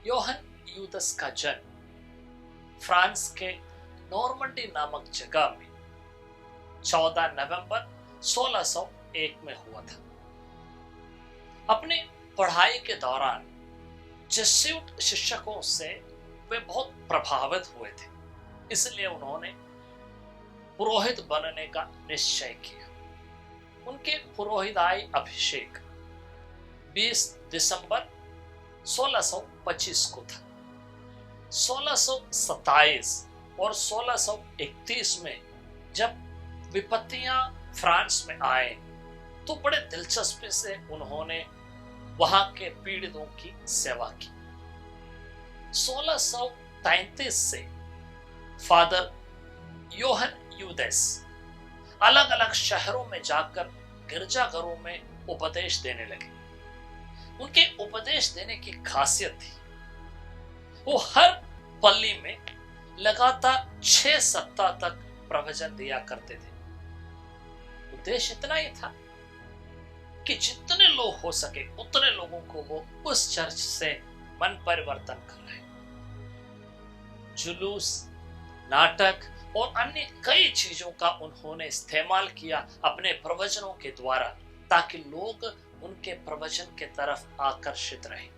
योहन यूदस का जन्म फ्रांस के नॉर्मंडी नामक जगह में 14 नवंबर 1601 में हुआ था। अपने पढ़ाई के दौरान जेsuit शिक्षकों से वे बहुत प्रभावित हुए थे, इसलिए उन्होंने पुरोहित बनने का निश्चय किया। उनके पुरोहिताई अभिषेक 20 दिसंबर 1625 को था। 1627 और 1631 में जब विपत्तियां फ्रांस में आए तो बड़े दिलचस्पी से उन्होंने वहां के पीड़ितों की सेवा की। 1633 से फादर योहन यूदस अलग अलग शहरों में जाकर गिरजाघरों में उपदेश देने लगे। उनके उपदेश देने की खासियत थी, वो हर पल्ली में लगातार 6 सप्ताह तक प्रवचन दिया करते थे। उद्देश्य इतना ही था कि जितने लोग हो सके उतने लोगों को वो उस चर्च से मन परिवर्तन कराए। जुलूस, नाटक और अन्य कई चीजों का उन्होंने इस्तेमाल किया अपने प्रवचनों के द्वारा, ताकि लोग उनके प्रवचन के तरफ आकर्षित रहे।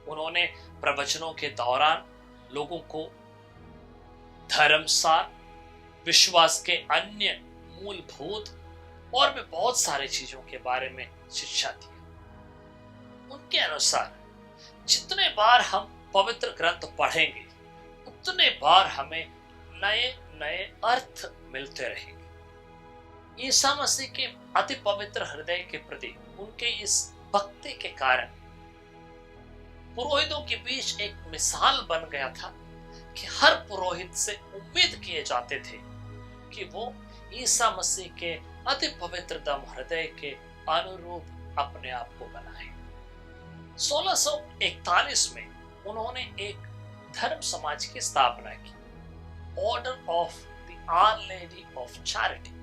उन्होंने प्रवचनों के दौरान लोगों को धर्मसार, विश्वास के अन्य मूलभूत और भी बहुत सारी चीजों के बारे में शिक्षा दी। उनके अनुसार जितने बार हम पवित्र ग्रंथ पढ़ेंगे उतने बार हमें नए नए अर्थ मिलते रहेंगे। ईसा मसीह के अति पवित्र हृदय के प्रति उनके इस भक्ति के कारण पुरोहितों के बीच एक मिसाल बन गया था कि हर पुरोहित से उम्मीद किए जाते थे कि वो ईसा मसीह के अति पवित्र दम हृदय के अनुरूप अपने आप को बनाए। 1641 में उन्होंने एक धर्म समाज की स्थापना की, order of the our lady of charity.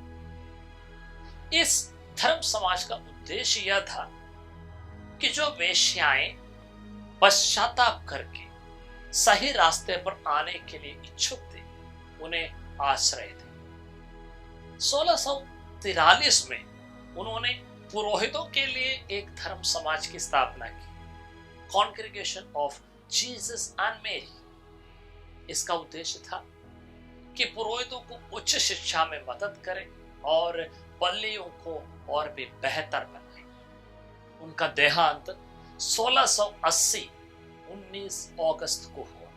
इस धर्म समाज का उद्देश्य यह था कि जो वेश्याएं पश्चाताप करके सही रास्ते पर आने के लिए इच्छुक थे उन्हें आश्रय थे। 1643 में उन्होंने पुरोहितों के लिए एक धर्म समाज की स्थापना की, कॉन्ग्रीगेशन ऑफ जीसस एंड मेरी। इसका उद्देश्य था कि पुरोहितों को उच्च शिक्षा में मदद करें और पल्लियों को और भी बेहतर बनाए। उनका देहांत 1680 19 अगस्त को हुआ।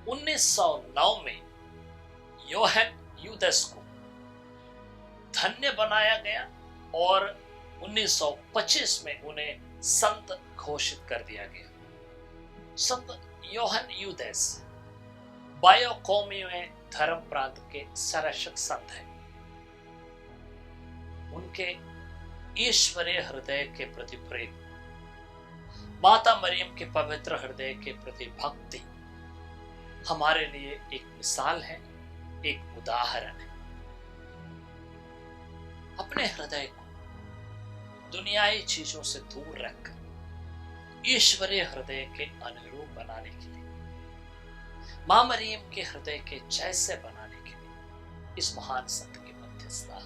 1909 में योहन यूदस को धन्य बनाया गया और 1925 में उन्हें संत घोषित कर दिया गया। संत योहन यूदस बायोकोमी में धर्म प्रांत के संरक्षक संत हैं। उनके ईश्वरीय हृदय के प्रति प्रेम, माता मरियम के पवित्र हृदय के प्रति भक्ति हमारे लिए एक मिसाल है, एक उदाहरण है। अपने हृदय को दुनियाई चीजों से दूर रखकर ईश्वरीय हृदय के अनुरूप बनाने के लिए, मां मरियम के हृदय के जैसे बनाने के लिए इस महान संत की मध्यस्थता